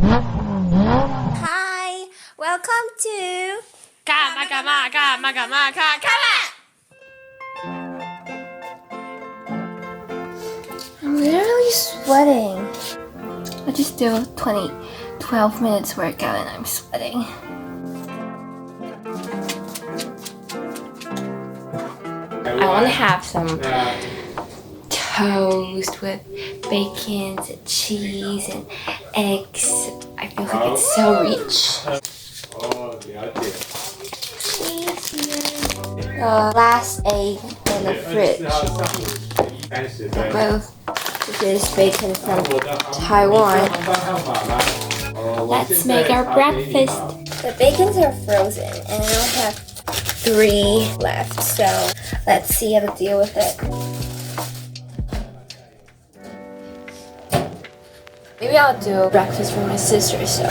Hi, welcome to ka.ma. I'm literally sweating. I just do 12 minutes workout and I'm sweating. I want to have some toast with bacon and cheese and eggs. I feel like it's so rich. Cheese here. The last egg in the fridge. Both this bacon from Taiwan. Let's make our breakfast. The bacons are frozen and I only have 3 left, so let's see how to deal with it. Maybe I'll do breakfast for my sister, so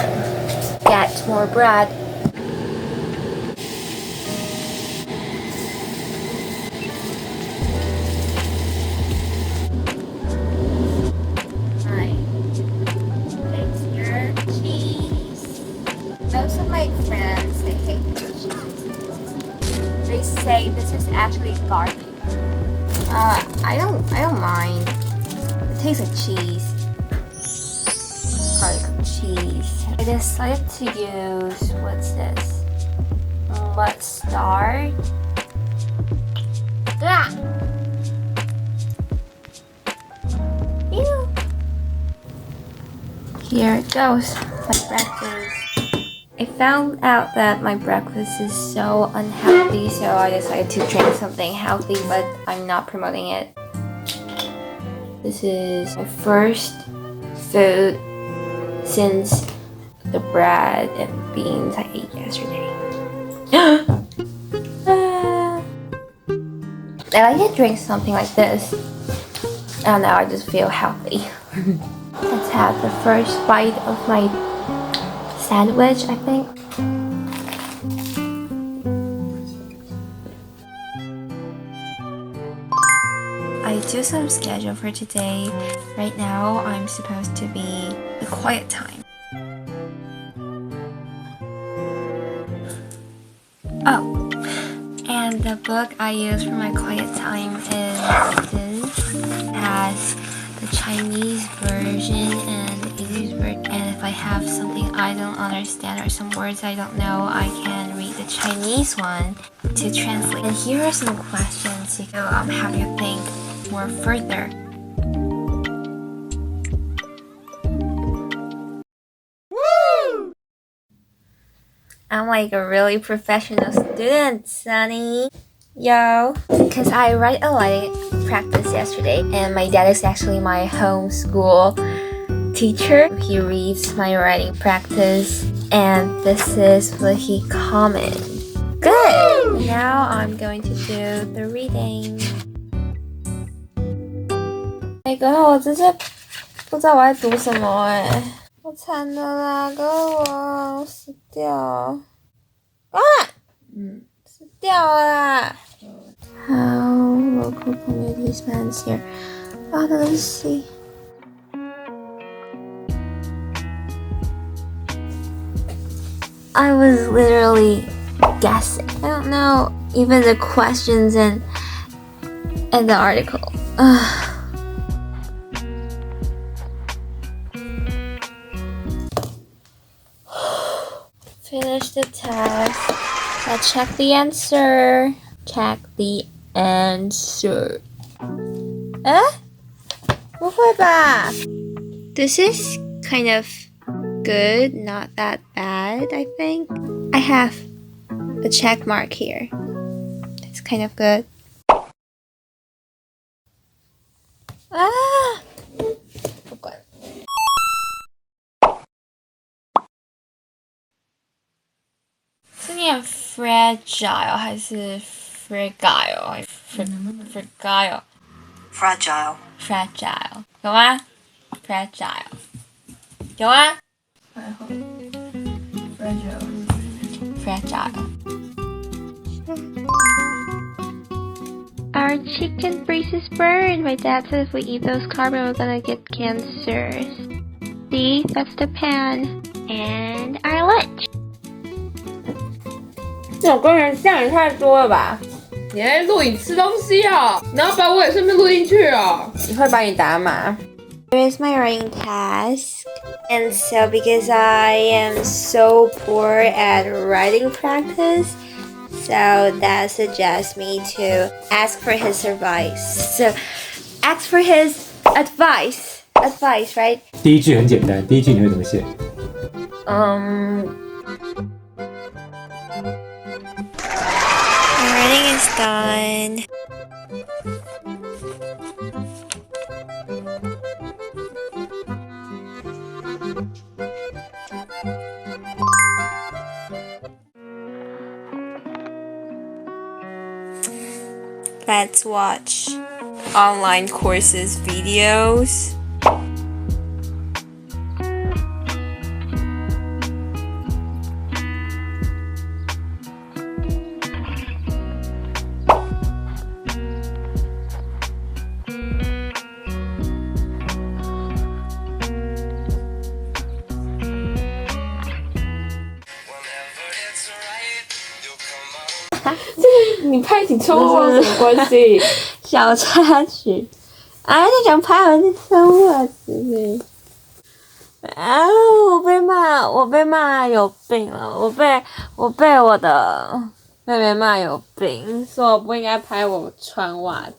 get more bread. Hi. Thanks your cheese. Most of my friends, they hate the cheese. They say this is actually garlic. I don't mind. It tastes like cheese. Garlic cheese. I decided to use, what's this? Mustard. Ah! Ew. Here it goes. My breakfast. I found out that my breakfast is so unhealthy, so I decided to drink something healthy, but I'm not promoting it. This is my first food since the bread and beans I ate yesterday. I like to drink something like this, and now I just feel healthy. Let's have the first bite of my sandwich, I think. I do some schedule for today. Right now, I'm supposed to be the quiet time. Oh, and the book I use for my quiet time is this. It has the Chinese version and the English version. And if I have something I don't understand or some words I don't know, I can read the Chinese one to translate. And here are some questions to have you think more further. Woo! I'm like a really professional student, Sunny. Yo, because I write a writing practice yesterday, and my dad is actually my homeschool teacher. He reads my writing practice, and this is what he commented. Good! Now I'm going to do the reading. 我真是不知道我在读什么好惨的啦，我死掉死掉了啦。How local community spans here. Let's see. I was literally guessing. I don't know even the questions and the article. Finish the test. Let's check the answer. Check the answer. 不会吧? This is kind of good, not that bad, I think. I have a check mark here. It's kind of good. 不管。是念 fragile 还是 fragile? Fragile. Fragile. 有吗 ？Fragile. 有吗？ Fragile. Our chicken braces burned. My dad said if we eat those carbon, we're gonna get cancers. See, that's the pan. And our lunch. 这种工人酱也太多了吧？你在录影吃东西哦，然后把我也顺便录进去哦。你会帮你打码。Here is my writing task. And so because I am so poor at writing practice, so that suggests me to ask for his advice. So ask for his advice. Advice, right? 第一句很简单，第一句你会怎么写？ My writing is done. Let's watch online courses videos.这个你拍起冲浪有什么关系？小插曲，啊，就想拍我那双袜子。啊！我被骂有病了，我被我的妹妹骂有病，说我不应该拍我穿袜子。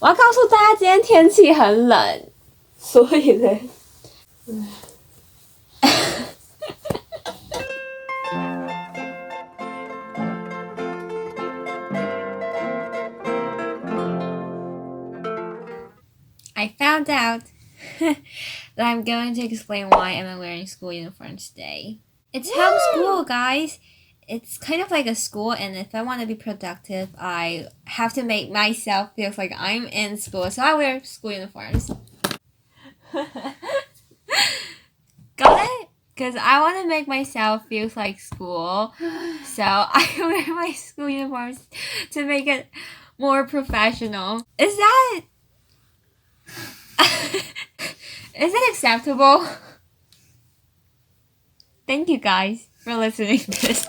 我要告诉大家，今天天气很冷，所以呢，I found out that I'm going to explain why I'm wearing school uniform today. It's homeschool, guys. It's kind of like a school, and if I want to be productive, I have to make myself feel like I'm in school, so I wear school uniforms. Got it? Because I want to make myself feel like school, so I wear my school uniforms to make it more professional. Is that acceptable? Thank you guys for listening to this.